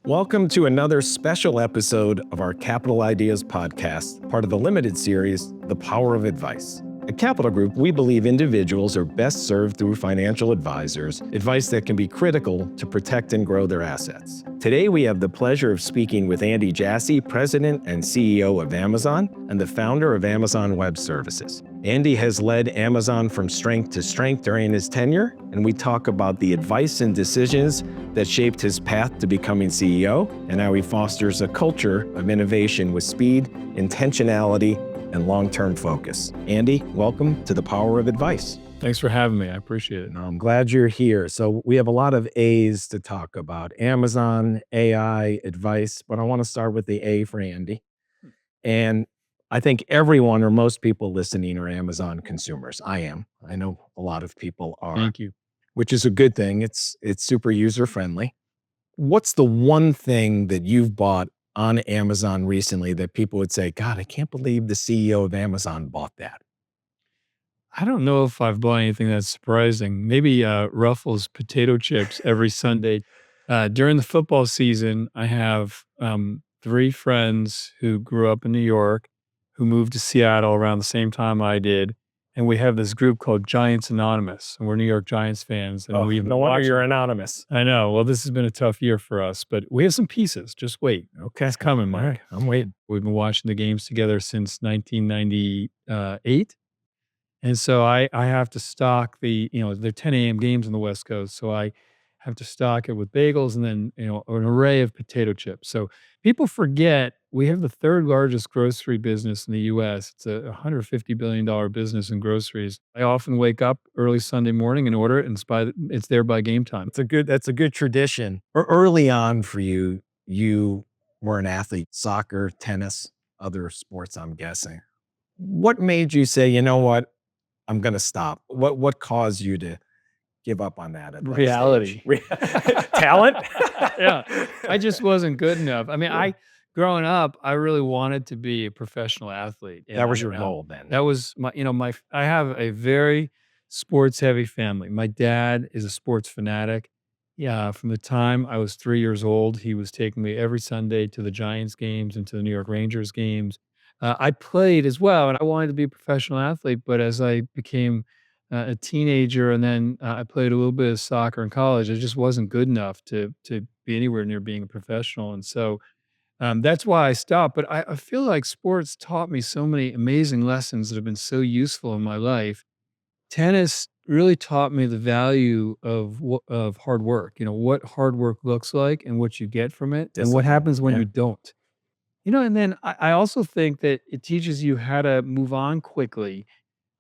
Welcome to another special episode of our Capital Ideas podcast, part of the limited series, The Power of Advice. At Capital Group, we believe individuals are best served through financial advisors, advice that can be critical to protect and grow their assets. Today, we have the pleasure of speaking with Andy Jassy, President and CEO of Amazon and the founder of Amazon Web Services. Andy has led Amazon from strength to strength during his tenure, and we talk about the advice and decisions that shaped his path to becoming CEO and how he fosters a culture of innovation with speed, intentionality, and long-term focus. Andy, welcome to The Power of Advice. Thanks for having me. I appreciate it. No, I'm glad you're here. So we have a lot of A's to talk about: Amazon, AI, advice, but I want to start with the A for Andy. And I think everyone or most people listening are Amazon consumers. I am. I know a lot of people are. Thank you. Which is a good thing. It's super user-friendly. What's the one thing that you've bought on Amazon recently that people would say, God, I can't believe the CEO of Amazon bought that? I don't know if I've bought anything that's surprising. Maybe Ruffles potato chips every Sunday. During the football season, I have three friends who grew up in New York, who moved to Seattle around the same time I did. And we have this group called Giants Anonymous, and we're New York Giants fans. And we've no wonder you're anonymous. I know. Well, this has been a tough year for us, but we have some pieces. Just wait. Okay. It's coming, Mike. All right, I'm waiting. We've been watching the games together since 1998. And so I have to stock they're 10 a.m. games on the West Coast. So I have to stock it with bagels and then, an array of potato chips. So people forget we have the third largest grocery business in the US. It's a $150 billion business in groceries. I often wake up early Sunday morning and order it, and it's there by game time. That's a good tradition. Early on for you, you were an athlete, soccer, tennis, other sports, I'm guessing. What made you say, you know what, I'm going to stop? What caused you to give up on that? At that Reality. Talent? Yeah. I just wasn't good enough. I mean, growing up, I really wanted to be a professional athlete. That was your goal then. That was I have a very sports heavy family. My dad is a sports fanatic. Yeah. From the time I was 3 years old, he was taking me every Sunday to the Giants games and to the New York Rangers games. I played as well, and I wanted to be a professional athlete. But as I became a teenager, and then I played a little bit of soccer in college, I just wasn't good enough to be anywhere near being a professional, and so that's why I stopped. But I feel like sports taught me so many amazing lessons that have been so useful in my life. Tennis really taught me the value of hard work. What hard work looks like and what you get from it, and what Discipline, happens when yeah. you don't. And then I also think that it teaches you how to move on quickly.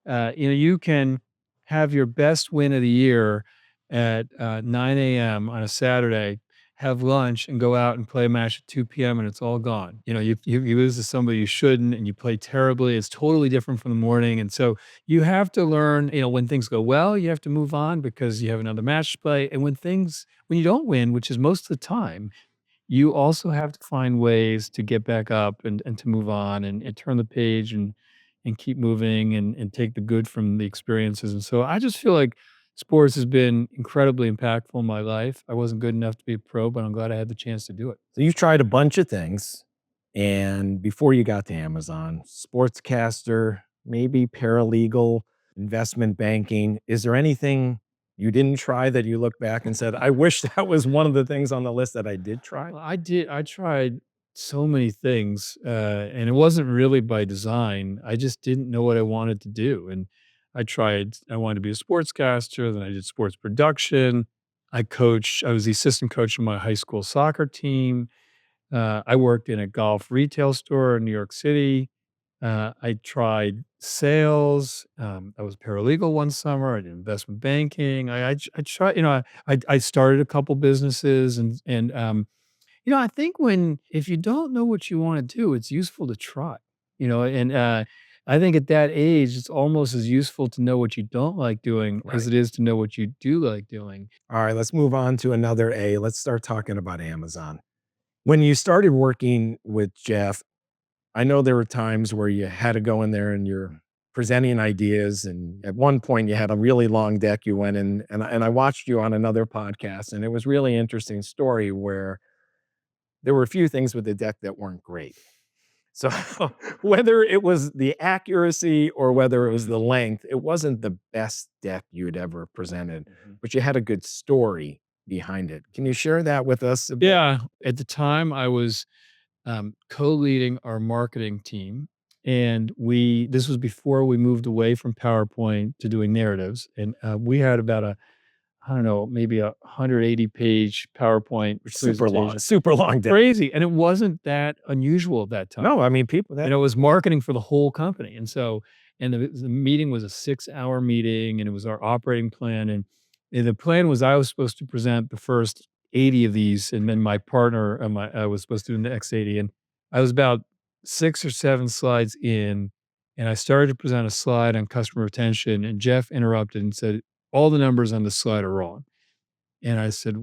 You can have your best win of the year at 9 a.m. on a Saturday, have lunch, and go out and play a match at 2 p.m. and it's all gone. You lose to somebody you shouldn't, and you play terribly. It's totally different from the morning, and so you have to learn. When things go well, you have to move on because you have another match to play. And when you don't win, which is most of the time, you also have to find ways to get back up and to move on and turn the page and keep moving and take the good from the experiences. And so I just feel like sports has been incredibly impactful in my life. I wasn't good enough to be a pro, but I'm glad I had the chance to do it. So you've tried a bunch of things, and before you got to Amazon, sportscaster, maybe paralegal, investment banking. Is there anything you didn't try that you look back and said, I wish that was one of the things on the list that I did try? Well, I did. I tried so many things, and it wasn't really by design. I just didn't know what I wanted to do, and I wanted to be a sportscaster. Then I did sports production. I was the assistant coach of my high school soccer team. I worked in a golf retail store in New York City. I tried sales. I was a paralegal one summer. I did investment banking. I tried. I started a couple businesses, and I think if you don't know what you want to do, it's useful to try. And I think at that age, it's almost as useful to know what you don't like doing as Right. it is to know what you do like doing. All right, let's move on to another A. Let's start talking about Amazon. When you started working with Jeff, I know there were times where you had to go in there and you're presenting ideas. And at one point, you had a really long deck you went in, and I watched you on another podcast, and it was really interesting story where there were a few things with the deck that weren't great. So whether it was the accuracy or whether it was the length, it wasn't the best deck you'd ever presented, Mhm. but you had a good story behind it. Can you share that with us a bit? Yeah, at the time I was co-leading our marketing team, and we this was before we moved away from PowerPoint to doing narratives, and we had about a I don't know, maybe a 180-page PowerPoint presentation. Super long deck. Crazy, and it wasn't that unusual at that time. No, I mean, people that It was marketing for the whole company, and so and the meeting was a 6-hour meeting, and it was our operating plan, and the plan was I was supposed to present the first 80 of these, and then my partner, I was supposed to do the next 80, and I was about 6 or 7 slides in, and I started to present a slide on customer retention, and Jeff interrupted and said, "All the numbers on this slide are wrong." And I said,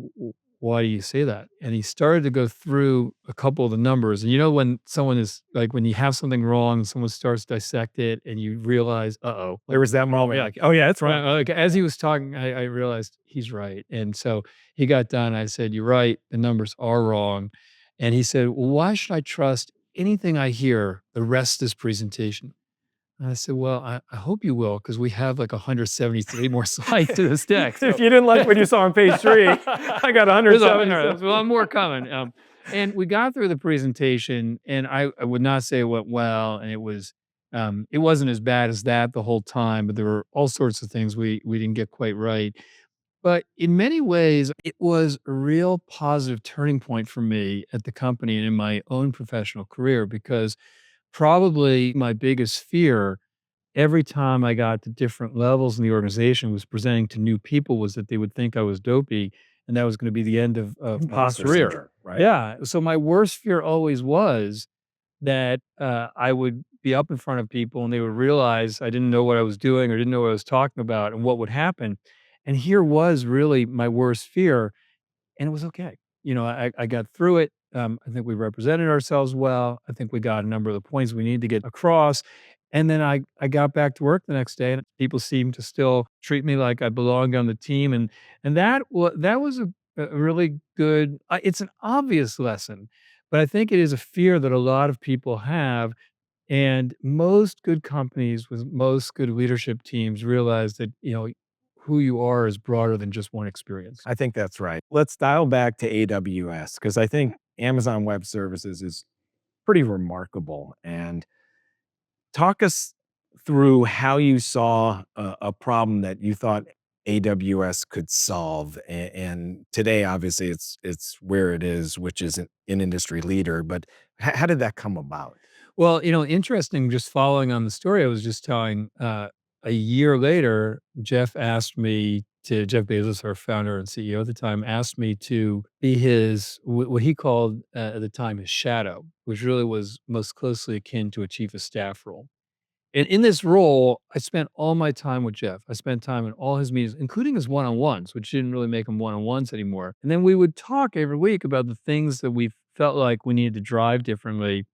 Why do you say that?" And he started to go through a couple of the numbers. And you know, when someone is like, when you have something wrong and someone starts to dissect it and you realize, uh-oh, there was that moment, yeah, like, oh yeah, it's right. wrong. Like as he was talking, I realized he's right. And so he got done. I said, "You're right. The numbers are wrong." And he said, "Well, why should I trust anything I hear the rest of this presentation?" And I said, "Well, I hope you will, because we have like 173 more slides to this deck." If So you didn't like what you saw on page 3, I got there's 170. there's a lot more coming. And we got through the presentation, and I would not say it went well, and it wasn't as bad as that the whole time, but there were all sorts of things we didn't get quite right. But in many ways, it was a real positive turning point for me at the company and in my own professional career, because probably my biggest fear every time I got to different levels in the organization was presenting to new people was that they would think I was dopey, and that was gonna be the end of my Imposter career. syndrome, right? Yeah, so my worst fear always was that, I would be up in front of people and they would realize I didn't know what I was doing or didn't know what I was talking about and what would happen, and here was really my worst fear, and it was okay. You know, I got through it. I think we represented ourselves well. I think we got a number of the points we need to get across. And then I got back to work the next day, and people seemed to still treat me like I belonged on the team, and that was a really good. It's an obvious lesson, but I think it is a fear that a lot of people have, and most good companies with most good leadership teams realize that who you are is broader than just one experience. I think that's right. Let's dial back to AWS because I think Amazon Web Services is pretty remarkable. And talk us through how you saw a problem that you thought AWS could solve. And today, obviously, it's where it is, which is an industry leader. But how did that come about? Well, interesting, just following on the story I was just telling, a year later, Jeff Bezos, our founder and CEO at the time, asked me to be what he called, at the time, his shadow, which really was most closely akin to a chief of staff role. And in this role, I spent all my time with Jeff. I spent time in all his meetings, including his one-on-ones, which didn't really make them one-on-ones anymore. And then we would talk every week about the things that we felt like we needed to drive differently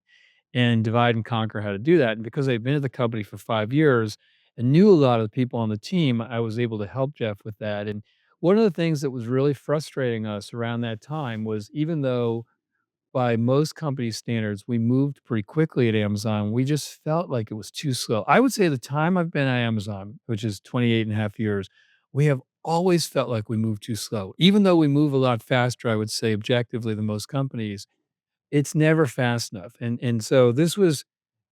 and divide and conquer how to do that. And because I'd been at the company for 5 years and knew a lot of the people on the team, I was able to help Jeff with that. And one of the things that was really frustrating us around that time was, even though by most company standards, we moved pretty quickly at Amazon, we just felt like it was too slow. I would say the time I've been at Amazon, which is 28 and a half years, we have always felt like we move too slow. Even though we move a lot faster, I would say objectively than most companies, it's never fast enough, and so this was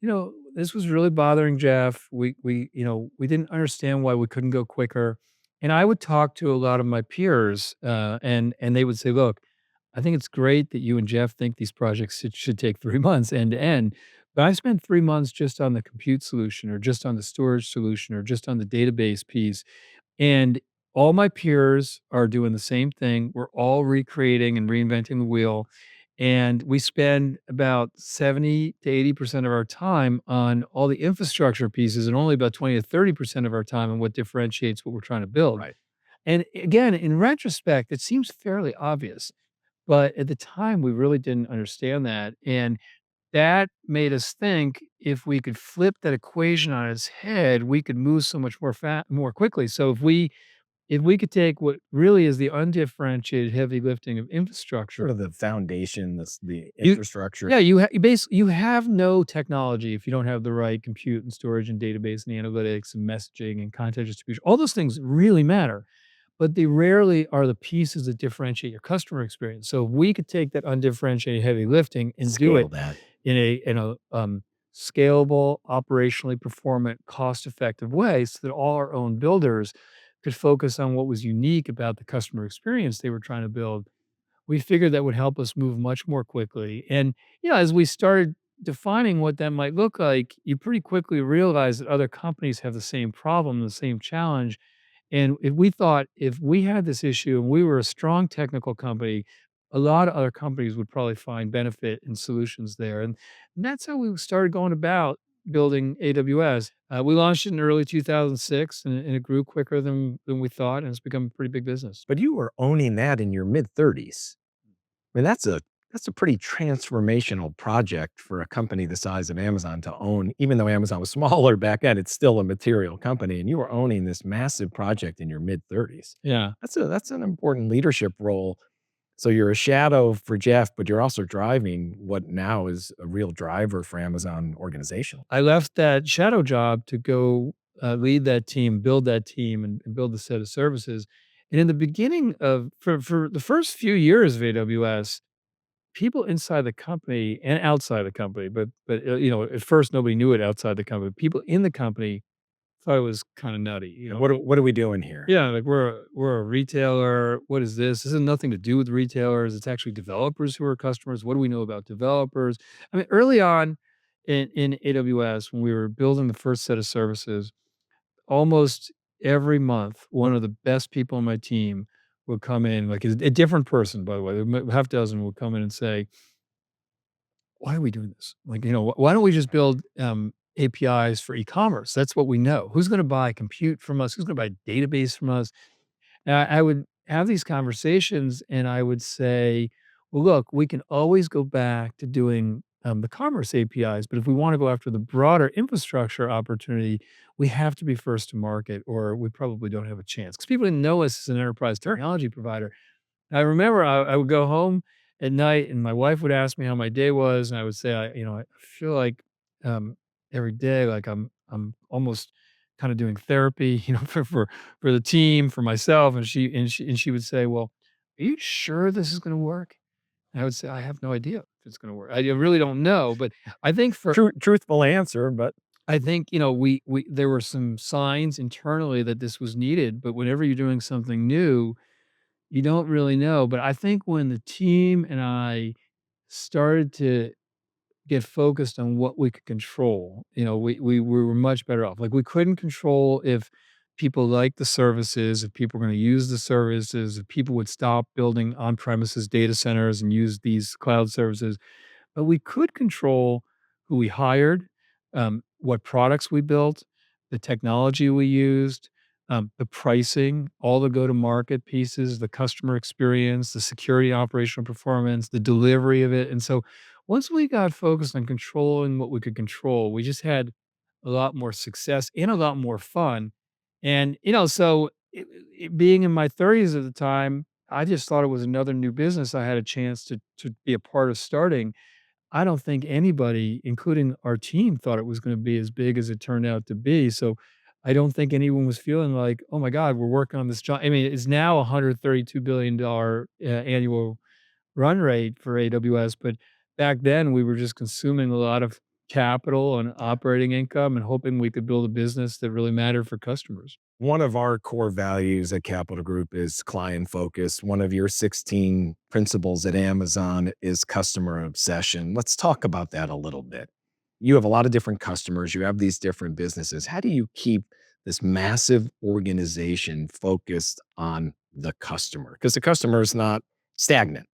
really bothering Jeff. We didn't understand why we couldn't go quicker, and I would talk to a lot of my peers, and they would say, "Look, I think it's great that you and Jeff think these projects should take 3 months end to end, but I spent 3 months just on the compute solution or just on the storage solution or just on the database piece, and all my peers are doing the same thing. We're all recreating and reinventing the wheel. And we spend about 70 to 80% of our time on all the infrastructure pieces and only about 20 to 30% of our time on what differentiates what we're trying to build." Right. And again, in retrospect, it seems fairly obvious. But at the time, we really didn't understand that. And that made us think if we could flip that equation on its head, we could move so much more quickly. So if we if we could take what really is the undifferentiated heavy lifting of infrastructure, Sort of the foundation, the you infrastructure. yeah, you have no technology if you don't have the right compute and storage and database and analytics and messaging and content distribution. All those things really matter, but they rarely are the pieces that differentiate your customer experience. So if we could take that undifferentiated heavy lifting and do Scale it that. in a scalable, operationally performant, cost-effective way so that all our own builders could focus on what was unique about the customer experience they were trying to build, we figured that would help us move much more quickly. And, as we started defining what that might look like, you pretty quickly realize that other companies have the same problem, the same challenge. And if we thought if we had this issue and we were a strong technical company, a lot of other companies would probably find benefit and solutions there. And that's how we started going about building AWS. We launched it in early 2006 and it grew quicker than we thought. And it's become a pretty big business. But you were owning that in your mid-30s. I mean, that's a pretty transformational project for a company the size of Amazon to own. Even though Amazon was smaller back then, it's still a material company, and you were owning this massive project in your mid-30s. Yeah. That's an important leadership role. So you're a shadow for Jeff, but you're also driving what now is a real driver for Amazon organizational. I left that shadow job to go, lead that team, build that team, and build the set of services. And in the beginning of for the first few years of AWS, people inside the company and outside the company, but at first nobody knew it outside the company. People in the company thought it was kinda nutty, Like, what are we doing here? Yeah, like, we're a retailer. What is this? This has nothing to do with retailers. It's actually developers who are customers. What do we know about developers? I mean, early on in AWS, when we were building the first set of services, almost every month, one of the best people on my team would come in, like, a different person, by the way, half dozen would come in and say, "Why are we doing this? Like, why don't we just build, APIs for e-commerce? That's what we know. Who's gonna buy compute from us? Who's gonna buy database from us?" And I would have these conversations and I would say, well, look, we can always go back to doing the commerce APIs, but if we want to go after the broader infrastructure opportunity, we have to be first to market or we probably don't have a chance because people didn't know us as an enterprise technology provider. I remember I would go home at night and my wife would ask me how my day was, and I would say, I feel like um, every day, like I'm almost kind of doing therapy, for the team, for myself, and she would say, "Well, are you sure this is going to work?" And I would say, "I have no idea if it's going to work. I really don't know." But I think for Truthful answer, but I think we there were some signs internally that this was needed, but whenever you're doing something new you don't really know, but I think when the team and I started to get focused on what we could control, we were much better off. Like, we couldn't control if people liked the services, if people were gonna use the services, if people would stop building on-premises data centers and use these cloud services. But we could control who we hired, what products we built, the technology we used, the pricing, all the go-to-market pieces, the customer experience, the security operational performance, the delivery of it. And so once we got focused on controlling what we could control, we just had a lot more success and a lot more fun. And, so being in my 30s at the time, I just thought it was another new business I had a chance to be a part of starting. I don't think anybody, including our team, thought it was gonna be as big as it turned out to be, so I don't think anyone was feeling like, "Oh my god, we're working on this job." I mean, it's now a $132 billion annual run rate for AWS, but back then, we were just consuming a lot of capital and operating income and hoping we could build a business that really mattered for customers. one of our core values at Capital Group is client focus. One of your 16 principles at Amazon is customer obsession. Let's talk about that a little bit. You have a lot of different customers, you have these different businesses. How do you keep this massive organization focused on the customer? Because the customer is not stagnant,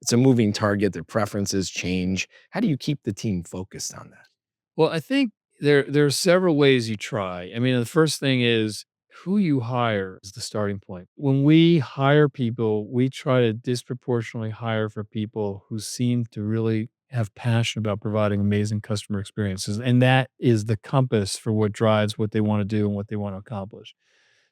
it's a moving target, their preferences change. How do you keep the team focused on that? Well, I think there are several ways you try. I mean, the first thing is who you hire is the starting point. When we hire people, we try to disproportionately hire for people who seem to really have passion about providing amazing customer experiences. And that is the compass for what drives what they want to do and what they want to accomplish.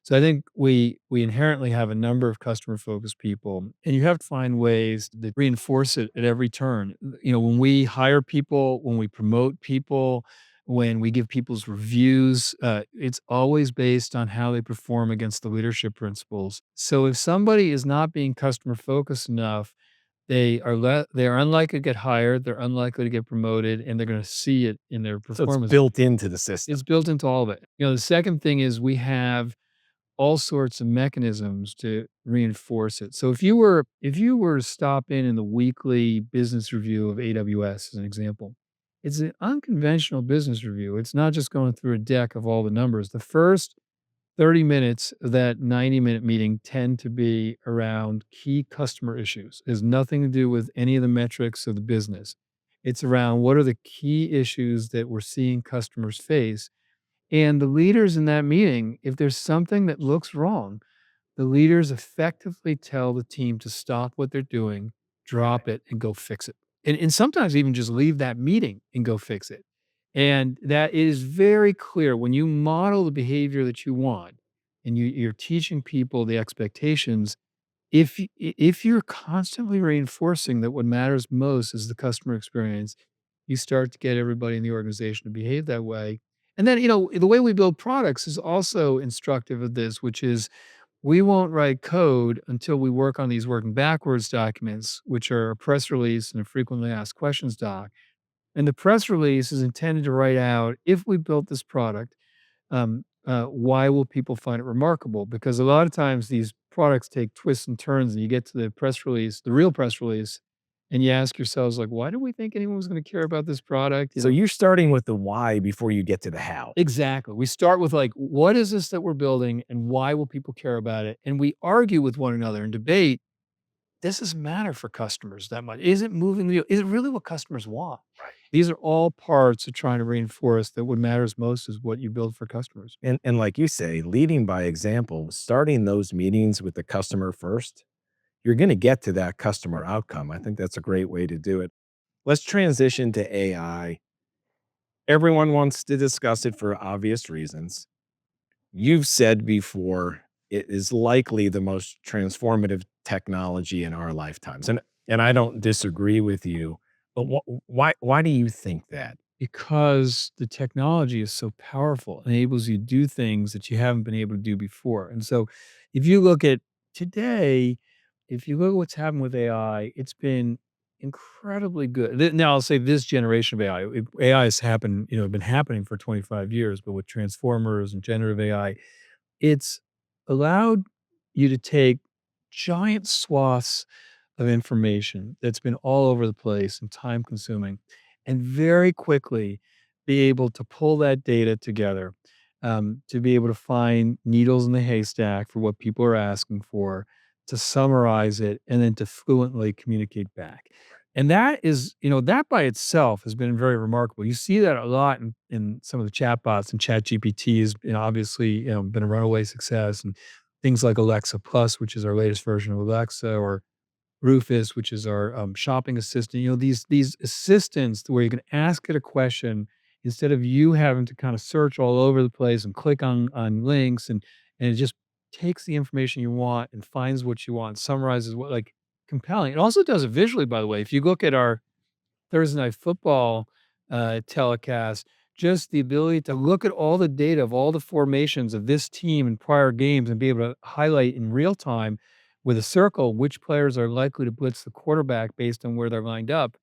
So I think we inherently have a number of customer focused people, and you have to find ways that reinforce it at every turn. When we hire people, when we promote people, when we give people's reviews, it's always based on how they perform against the leadership principles. So if somebody is not being customer focused enough, they are unlikely to get hired, they're unlikely to get promoted, and they're going to see it in their So it's performance. built into the system. It's built into all of it. The second thing is we have all sorts of mechanisms to reinforce it. So if you were to stop in the weekly business review of AWS as an example, it's an unconventional business review. It's not just going through a deck of all the numbers. The first 30 minutes of that 90-minute meeting tend to be around key customer issues. It has nothing to do with any of the metrics of the business. It's around what are the key issues that we're seeing customers face, and the leaders in that meeting, if there's something that looks wrong, the leaders effectively tell the team to stop what they're doing, drop it, and go fix it. And sometimes even just leave that meeting and go fix it. And that is very clear when you model the behavior that you want and you're teaching people the expectations. If you're constantly reinforcing that what matters most is the customer experience, you start to get everybody in the organization to behave that way. And then, the way we build products is also instructive of this, which is we won't write code until we work on these working backwards documents, which are a press release and a frequently asked questions doc. And the press release is intended to write out if we built this product, why will people find it remarkable? Because a lot of times these products take twists and turns, and you get to the press release, the real press release, and you ask yourselves, like, why do we think anyone was going to care about this product? So you're starting with the why before you get to the how. Exactly. We start with like, what is this that we're building and why will people care about it? And we argue with one another and debate. This doesn't matter for customers that much. Is it moving the needle? Is it really what customers want? Right. These are all parts of trying to reinforce that what matters most is what you build for customers. And like you say, leading by example, starting those meetings with the customer first, you're going to get to that customer outcome. I think that's a great way to do it. Let's transition to AI. Everyone wants to discuss it for obvious reasons. You've said before it is likely the most transformative technology in our lifetimes. And I don't disagree with you. But why do you think that? Because the technology is so powerful, enables you to do things that you haven't been able to do before. And so if you look at today, if you look at what's happened with AI, it's been incredibly good. Now I'll say this generation of AI, AI has happened, been happening for 25 years, but with transformers and generative AI, it's allowed you to take giant swaths of information that's been all over the place and time consuming, and very quickly be able to pull that data together, to be able to find needles in the haystack for what people are asking for, to summarize it, and then to fluently communicate back. And that is, that by itself has been very remarkable. You see that a lot in some of the chatbots, and Chat GPT has obviously been a runaway success, and things like Alexa Plus, which is our latest version of Alexa, or Rufus, which is our shopping assistant. These assistants where you can ask it a question instead of you having to kind of search all over the place and click on links, and it just takes the information you want and finds what you want, summarizes what, like, compelling. It also does it visually, by the way. If you look at our Thursday Night Football telecast, just the ability to look at all the data of all the formations of this team in prior games and be able to highlight in real time with a circle which players are likely to blitz the quarterback based on where they're lined up.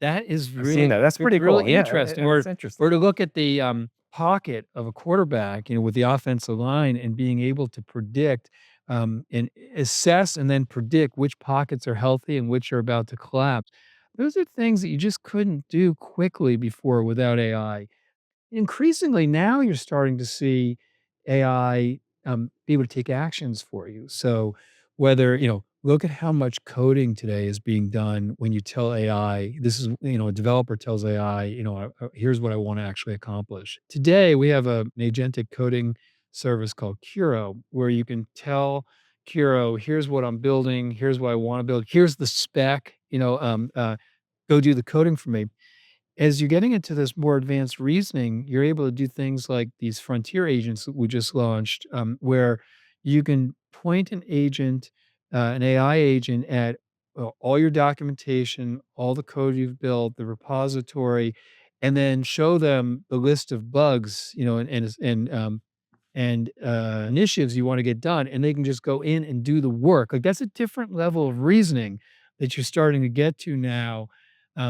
That is I've seen that. That's it's pretty really cool. Yeah, interesting. that's Or interesting. to look at the pocket of a quarterback, with the offensive line and being able to predict and assess and then predict which pockets are healthy and which are about to collapse. Those are things that you just couldn't do quickly before without AI. Increasingly now you're starting to see AI, be able to take actions for you. So whether, look at how much coding today is being done when you tell AI, this is, a developer tells AI, here's what I want to actually accomplish. Today we have an agentic coding service called Curo, where you can tell Curo, here's what I'm building, here's what I want to build, here's the spec, go do the coding for me. As you're getting into this more advanced reasoning, you're able to do things like these frontier agents that we just launched, where You can point an AI agent at all your documentation, all the code you've built, the repository, and then show them the list of bugs, and initiatives you want to get done, and they can just go in and do the work. Like that's a different level of reasoning that you're starting to get to now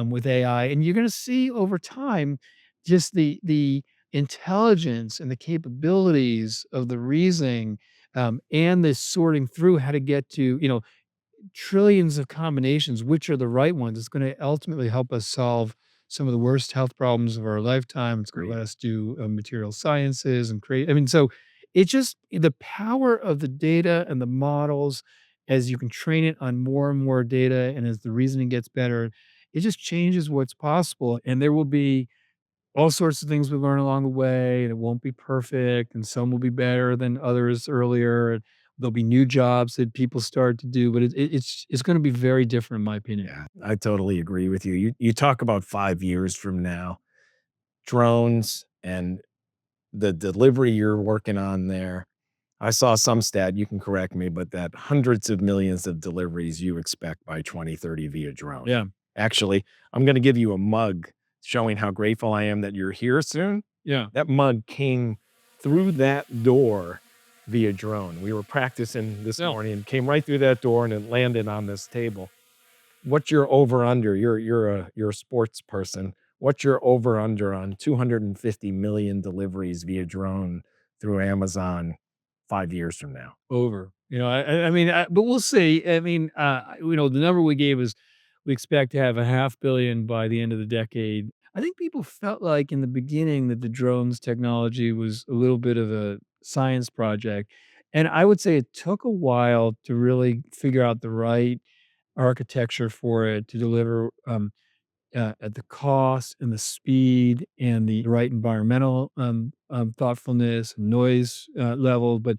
with AI, and you're going to see over time just the intelligence and the capabilities of the reasoning and the sorting through how to get to trillions of combinations, which are the right ones. It's going to ultimately help us solve some of the worst health problems of our lifetime. It's going to Great. let us do material sciences and create. I mean, so it just the power of the data and the models as you can train it on more and more data, and as the reasoning gets better, it just changes what's possible. And there will be all sorts of things we learn along the way, and it won't be perfect, and some will be better than others earlier. And there'll be new jobs that people start to do, but it's going to be very different, in my opinion. Yeah, I totally agree with you. You talk about 5 years from now, drones and the delivery you're working on there. I saw some stat, you can correct me, but that hundreds of millions of deliveries you expect by 2030 via drone. Yeah, Actually, I'm going to give you a mug showing how grateful I am that you're here soon. yeah. That mug came through that door via drone. We were practicing this No, morning and came right through that door and it landed on this table. What's your over under? You're a sports person. What's your over under on 250 million deliveries via drone through Amazon 5 years from now? over. I mean, but we'll see. I mean, the number we gave is we expect to have a 500 million by the end of the decade. I think people felt like in the beginning that the drones technology was a little bit of a science project. And I would say it took a while to really figure out the right architecture for it to deliver at the cost and the speed and the right environmental thoughtfulness and noise level. But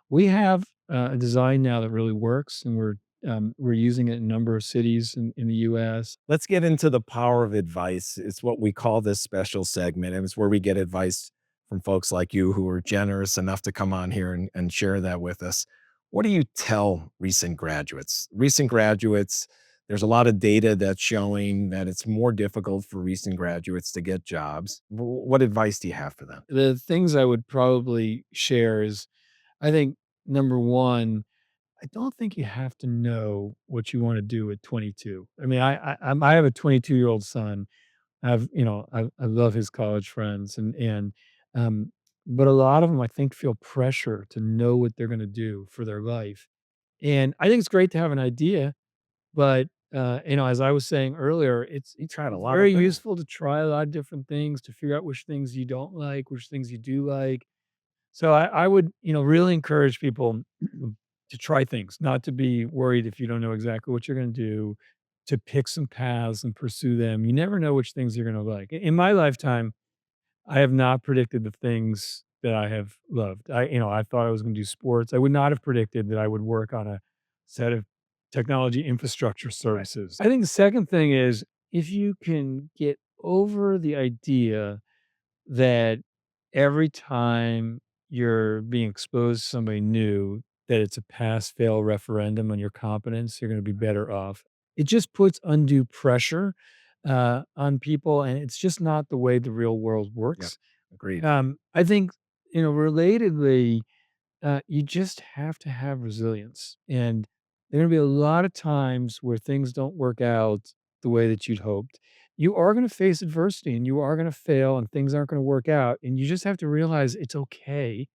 we have a design now that really works, and we're using it in a number of cities in the U.S. Let's get into the power of advice. It's what we call this special segment, and it's where we get advice from folks like you who are generous enough to come on here and share that with us. What do you tell recent graduates? Recent graduates, there's a lot of data that's showing that it's more difficult for recent graduates to get jobs. What advice do you have for them? The things I would probably share is, I think number one, I don't think you have to know what you want to do at 22. I mean, I have a 22-year-old son. I love his college friends, um, but a lot of them I think feel pressure to know what they're going to do for their life, and I think it's great to have an idea, but as I was saying earlier, You tried a it's lot of very things. useful to try a lot of different things to figure out which things you don't like, which things you do like. So I would, really encourage people to try things, not to be worried if you don't know exactly what you're going to do, to pick some paths and pursue them. You never know which things you're going to like. In my lifetime, I have not predicted the things that I have loved. I thought I was going to do sports. I would not have predicted that I would work on a set of technology infrastructure Right. services. I think the second thing is if you can get over the idea that every time you're being exposed to somebody new, that it's a pass fail referendum on your competence, you're going to be better off. It just puts undue pressure on people, and it's just not the way the real world Yep. works. Agreed. I think, relatedly, you just have to have resilience. And there are going to be a lot of times where things don't work out the way that you'd hoped. You are going to face adversity and you are going to fail and things aren't going to work out. And you just have to realize it's okay.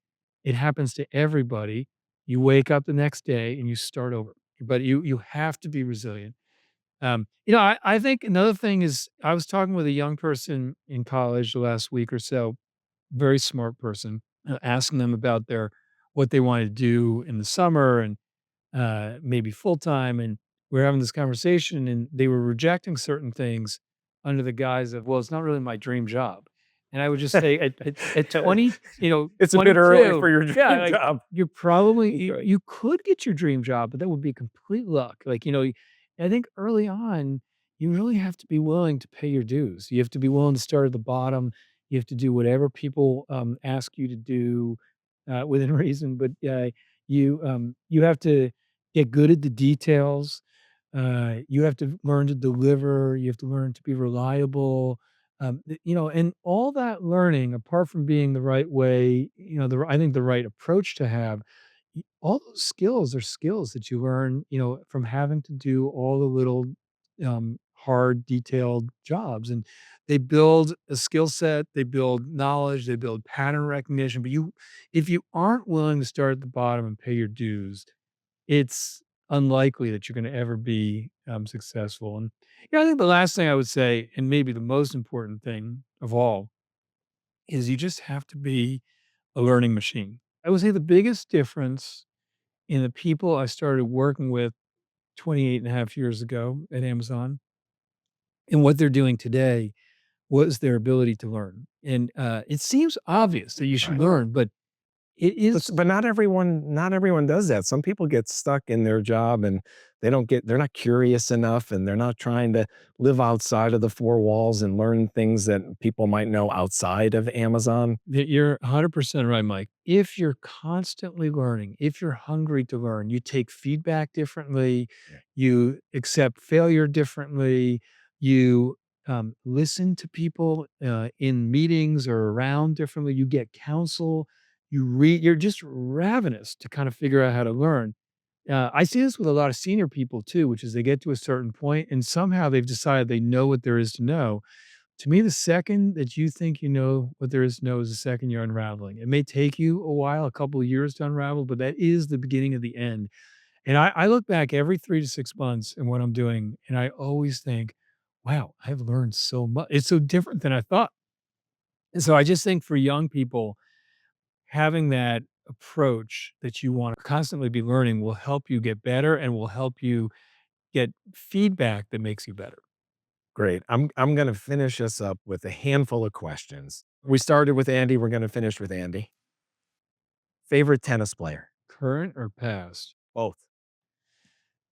It happens to everybody. You wake up the next day and you start over. But you have to be resilient. I think another thing is I was talking with a young person in college the last week or so, very smart person, asking them about their what they wanted to do in the summer and maybe full time. And we're having this conversation, and they were rejecting certain things under the guise of, well, it's not really my dream job. And I would just say, at 20, It's a bit early 22, for your yeah, dream like job. you're probably Okay. you could get your dream job, but that would be complete luck. Like I think early on, you really have to be willing to pay your dues. You have to be willing to start at the bottom. You have to do whatever people ask you to do within reason. But You have to get good at the details. You have to learn to deliver. You have to learn to be reliable. And all that learning, apart from being the right way, I think the right approach to have, all those skills are skills that you learn, from having to do all the little hard, detailed jobs. And they build a skill set, they build knowledge, they build pattern recognition. But if you aren't willing to start at the bottom and pay your dues, it's unlikely that you're going to ever be successful. And I think the last thing I would say, and maybe the most important thing of all, is you just have to be a learning machine. I would say the biggest difference in the people I started working with 28 and a half years ago at Amazon and what they're doing today was their ability to learn. And it seems obvious that you should Right. learn, but it is. But not everyone does that. Some people get stuck in their job and they're not curious enough and they're not trying to live outside of the four walls and learn things that people might know outside of Amazon. You're 100% right, Mike. If you're constantly learning, if you're hungry to learn, you take feedback differently, Yeah. you accept failure differently, you listen to people in meetings or around differently, you get counsel, you're just ravenous to kind of figure out how to learn. I see this with a lot of senior people too, which is they get to a certain point and somehow they've decided they know what there is to know. To me, the second that you think you know what there is to know is the second you're unraveling. It may take you a while, a couple of years to unravel, but that is the beginning of the end. And I look back every 3 to 6 months and what I'm doing, and I always think, wow, I've learned so much. It's so different than I thought. And so I just think for young people, having that approach that you want to constantly be learning will help you get better and will help you get feedback that makes you better. Great. I'm going to finish us up with a handful of questions. We started with Andy. We're going to finish with Andy. Favorite tennis player? Current or past? Both.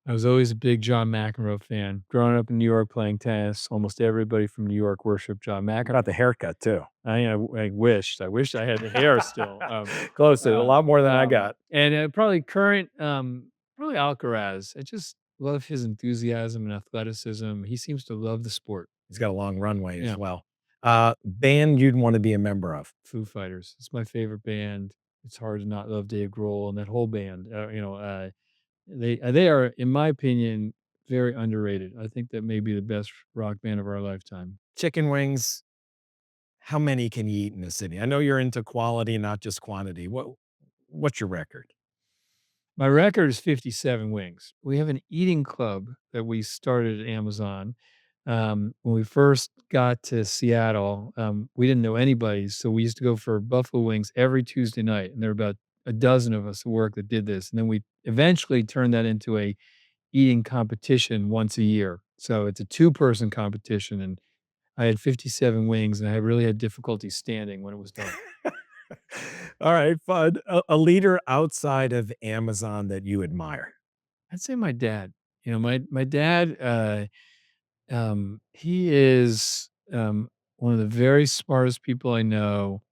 I was always a big John McEnroe fan. Growing up in New York playing tennis, almost everybody from New York worshiped John How McEnroe. about the haircut too? I wished I had the hair still. Close to a lot more than I got. And probably current, probably Alcaraz. I just love his enthusiasm and athleticism. He seems to love the sport. He's got a long runway as Yeah, well. Band you'd want to be a member of? Foo Fighters. It's my favorite band. It's hard to not love Dave Grohl and that whole band. They are, in my opinion, very underrated. I think that may be the best rock band of our lifetime. Chicken wings. How many can you eat in a city? I know you're into quality, not just quantity. What's your record? My record is 57 wings. We have an eating club that we started at Amazon. When we first got to Seattle, we didn't know anybody, so we used to go for buffalo wings every Tuesday night, and there were about a dozen of us at work that did this, and then we eventually turned that into a eating competition once a year. So it's a two-person competition, and I had 57 wings, and I really had difficulty standing when it was done. All right, fun. A leader outside of Amazon that you admire? I'd say my dad. My dad, he is, one of the very smartest people I know,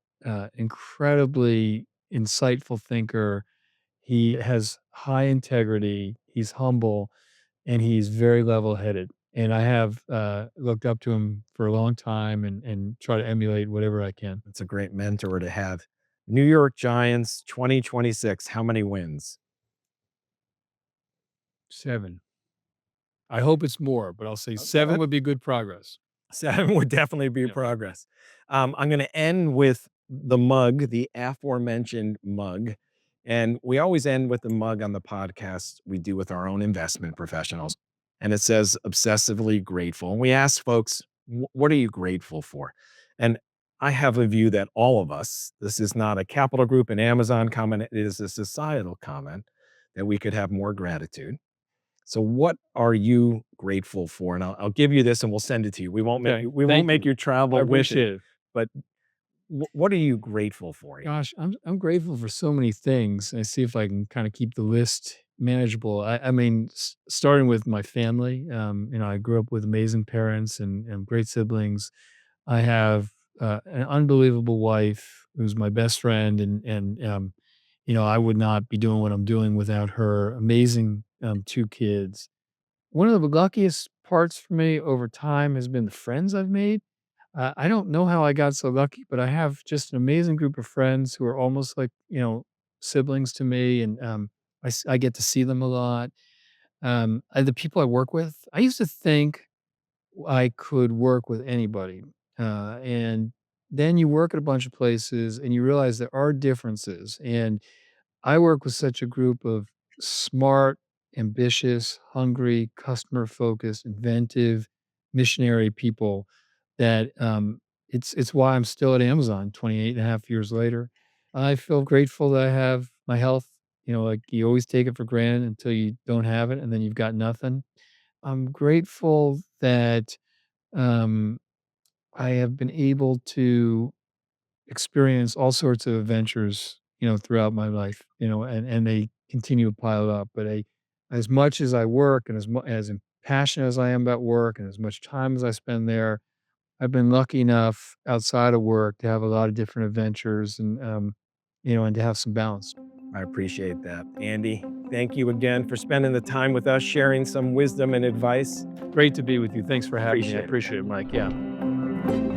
incredibly insightful thinker. He has high integrity, he's humble, and he's very level-headed, and I have, looked up to him for a long time and try to emulate whatever I can. That's a great mentor to have. New York Giants 2026. How many wins? 7. I hope it's more, but I'll say Okay. 7 would be good progress. 7 would definitely be Yeah. progress. I'm going to end with the mug, the aforementioned mug. And we always end with the mug on the podcast we do with our own investment professionals. And it says obsessively grateful. And we ask folks, what are you grateful for? And I have a view that all of us, this is not a Capital Group and Amazon comment, it is a societal comment that we could have more gratitude. So what are you grateful for? And I'll give you this and we'll send it to you. We won't make Okay, you we won't thank make you. you I travel with it, appreciate it. but what are you grateful for? Gosh, I'm grateful for so many things. I see if I can kind of keep the list manageable. I mean, starting with my family. I grew up with amazing parents and great siblings. I have an unbelievable wife who's my best friend, and I would not be doing what I'm doing without her amazing 2 kids. One of the luckiest parts for me over time has been the friends I've made. I don't know how I got so lucky, but I have just an amazing group of friends who are almost like, siblings to me, and I get to see them a lot. The people I work with, I used to think I could work with anybody, and then you work at a bunch of places and you realize there are differences. And I work with such a group of smart, ambitious, hungry, customer focused, inventive, missionary people that it's why I'm still at Amazon 28 and a half years later. I feel grateful that I have my health. Like you always take it for granted until you don't have it and then you've got nothing. I'm grateful that um, I have been able to experience all sorts of adventures, throughout my life, and they continue to pile up. But as much as I work and as passionate as I am about work and as much time as I spend there, I've been lucky enough outside of work to have a lot of different adventures and to have some balance. I appreciate that. Andy, thank you again for spending the time with us, sharing some wisdom and advice. Great to be with you. Thanks for having me. I Appreciate it. appreciate it, Mike. Yeah.